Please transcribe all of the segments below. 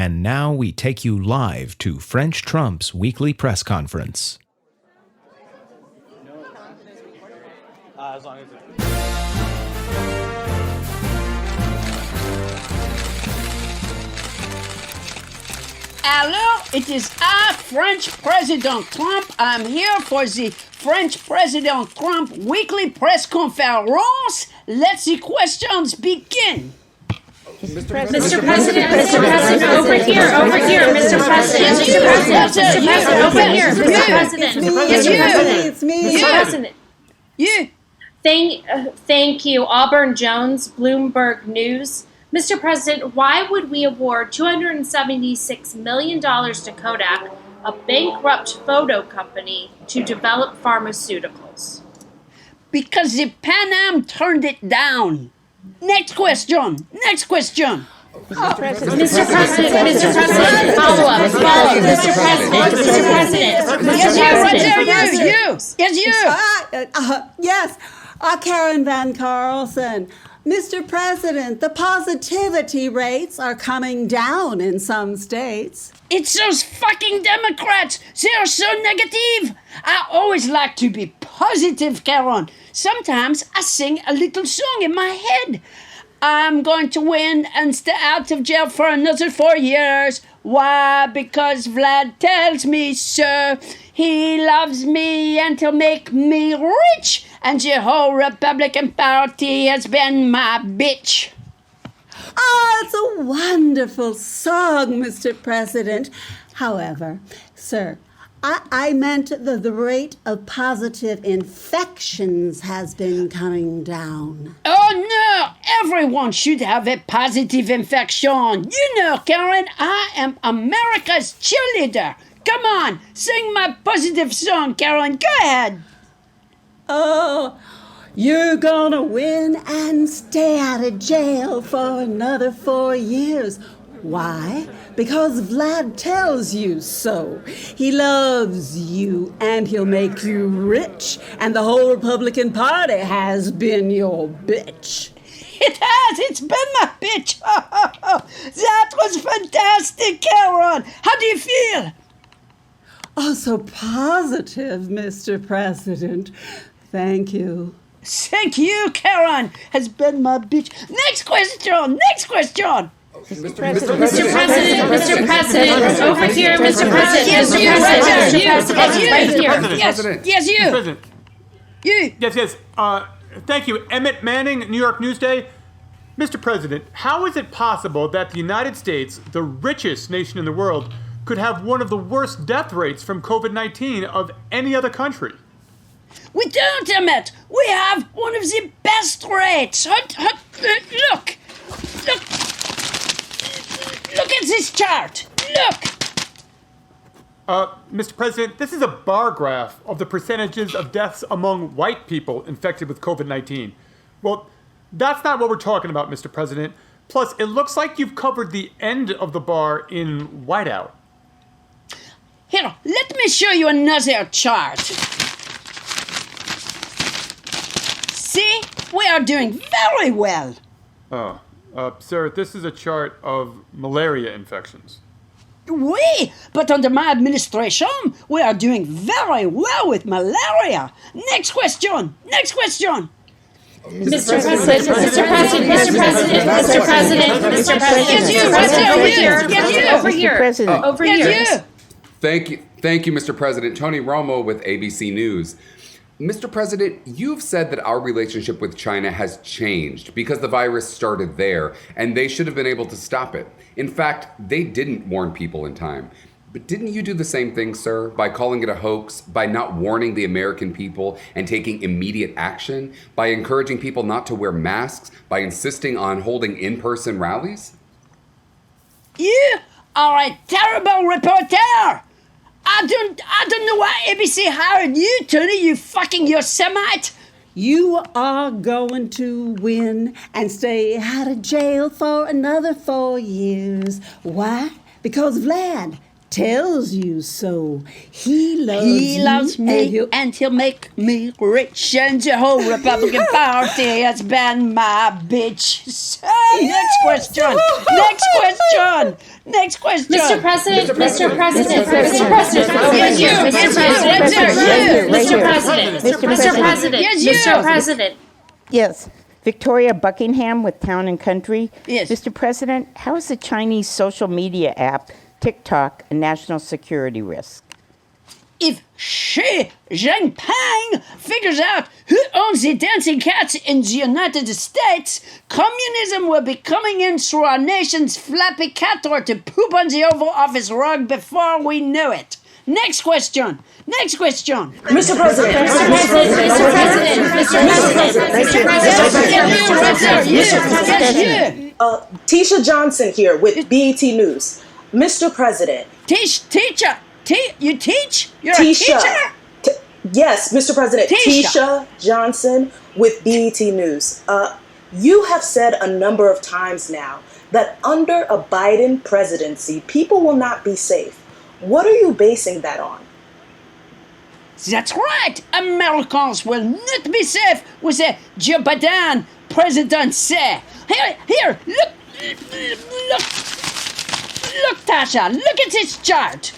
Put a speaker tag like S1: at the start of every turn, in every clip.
S1: And now we take you live to French Trump's weekly press conference.
S2: As long as it's...
S3: Hello, it is I, French President Trump. I'm here for the French President Trump weekly press conference. Let the questions begin.
S4: Mr. President, over here, Mr. President, over here, Mr. President.
S3: It's me.
S4: Mr. President.
S3: You.
S4: Thank you, Auburn Jones, Bloomberg News. Mr. President, why would we award $276 million to Kodak, a bankrupt photo company, to develop pharmaceuticals?
S3: Because the Pan Am turned it down. Next question.
S4: Mr. President, follow up, Mr. President.
S5: Yes, Karen Van Carlson. Mr. President, the positivity rates are coming down in some states.
S3: It's those fucking Democrats. They're so negative. I always like to be positive, Karen. Sometimes I sing a little song in my head. I'm going to win and stay out of jail for another 4 years. Why? Because Vlad tells me so. He loves me and he'll make me rich. And the whole Republican Party has been my bitch.
S5: Oh, it's a wonderful song, Mr. President. However, sir, I meant the rate of positive infections has been coming down.
S3: Oh, no! Everyone should have a positive infection. You know, Karen, I am America's cheerleader. Come on, sing my positive song, Karen. Go ahead.
S5: Oh, you're gonna win and stay out of jail for another 4 years. Why? Because Vlad tells you so. He loves you and he'll make you rich. And the whole Republican Party has been your bitch.
S3: It has. It's been my bitch. That was fantastic, Karen. How do you feel?
S5: Oh, so positive, Mr. President. Thank you.
S3: Thank you, Karen. Has been my bitch. Next question.
S4: Mr. President, over here, Mr. President.
S3: Yes, you.
S2: Yes. Thank you. Emmett Manning, New York Newsday. Mr. President, how is it possible that the United States, the richest nation in the world, could have one of the worst death rates from COVID-19 of any other country?
S3: We don't, Emmett. We have one of the best rates. Look at this chart. Look.
S2: Mr. President, this is a bar graph of the percentages of deaths among white people infected with COVID-19. Well, that's not what we're talking about, Mr. President. Plus, it looks like you've covered the end of the bar in whiteout.
S3: Here, let me show you another chart. See? We are doing very well.
S2: Sir, this is a chart of malaria infections.
S3: Oui, but under my administration, we are doing very well with malaria. Next question.
S4: Mr. President, over here.
S6: Thank you, Mr. President. Tony Romo with ABC News. Mr. President, you've said that our relationship with China has changed because the virus started there, and they should have been able to stop it. In fact, they didn't warn people in time. But didn't you do the same thing, sir, by calling it a hoax, by not warning the American people and taking immediate action, by encouraging people not to wear masks, by insisting on holding in-person rallies?
S3: You are a terrible reporter. I don't know why ABC hired you, Tony, you fucking Yosemite.
S5: You are going to win and stay out of jail for another 4 years. Why? Because Vlad tells you so. He loves
S3: He loves
S5: you,
S3: me, and he'll make me rich, and the whole Republican Party has been my bitch. So, next question.
S4: Mr. President, Mr. President, Mr. President.
S7: Yes. Victoria Buckingham with Town and Country.
S3: Yes.
S7: Mr. President, how is the Chinese social media app TikTok a national security risk?
S3: If Xi Jinping figures out who owns the dancing cats in the United States, communism will be coming in through our nation's flappy cat door to poop on the Oval Office rug before we know it. Next question.
S8: Mr. President.
S4: Mr. President.
S8: Tisha Johnson here with BET News. Mr. President.
S3: Teacher. You teach? You're
S8: Tisha.
S3: a teacher?
S8: Yes, Mr. President. Tisha Johnson with BET News. You have said a number of times now that under a Biden presidency, people will not be safe. What are you basing that on?
S3: That's right. Americans will not be safe with a Joe Biden presidency. Here, look, Tasha, look at this chart.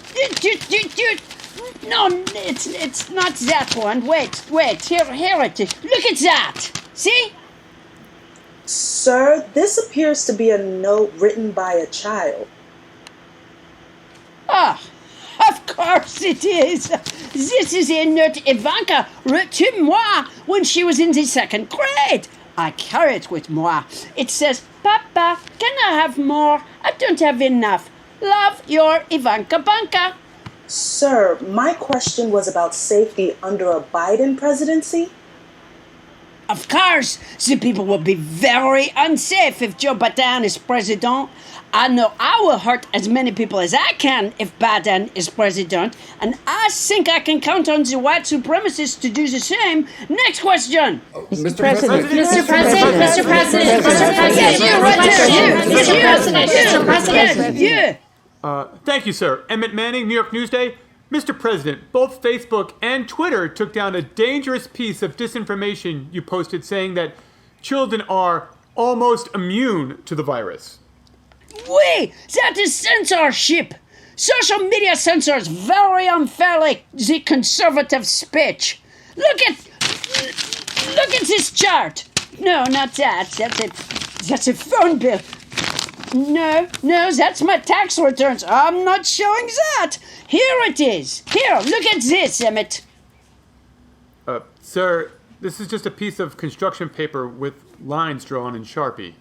S3: No, it's not that one. Wait, here it is. Look at that. See?
S8: Sir, this appears to be a note written by a child.
S3: Ah, of course it is. This is a note Ivanka wrote to moi when she was in the 2nd grade. I carry it with moi. It says, Papa, can I have more? I don't have enough. Love, your Ivanka Banka.
S8: Sir, my question was about safety under a Biden presidency.
S3: Of course, the people will be very unsafe if Joe Biden is president. I know I will hurt as many people as I can if Biden is president, and I think I can count on the white supremacists to do the same. Next question.
S6: Mr. President.
S4: Mr. President. Mr. President. Mr. President. Mr. President.
S3: You.
S2: Thank you, sir. Emmett Manning, New York Newsday. Mr. President, both Facebook and Twitter took down a dangerous piece of disinformation you posted saying that children are almost immune to the virus.
S3: Oui, that is censorship. Social media censors very unfairly the conservative speech. Look at this chart. No, not that. That's a phone bill. No, that's my tax returns. I'm not showing that. Here it is. Here, look at this, Emmett.
S2: Sir, this is just a piece of construction paper with lines drawn in Sharpie.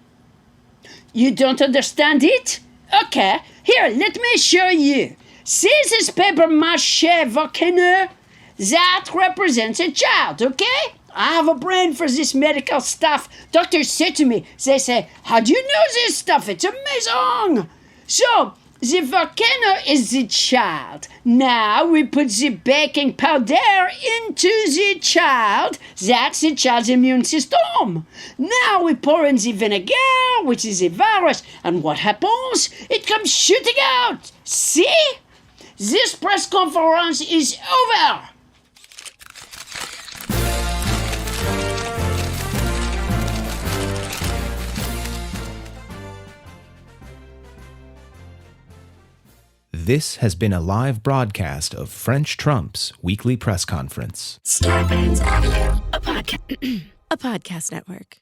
S3: You don't understand it? Okay, here, let me show you. See this paper mache volcano? That represents a child, okay? I have a brain for this medical stuff. Doctors say to me, they say, how do you know this stuff? It's amazing. So, the volcano is the child. Now we put the baking powder into the child. That's the child's immune system. Now we pour in the vinegar, which is a virus. And what happens? It comes shooting out. See? This press conference is over.
S1: This has been a live broadcast of French Trump's weekly press conference.
S9: Starbane's Audio, a podcast network.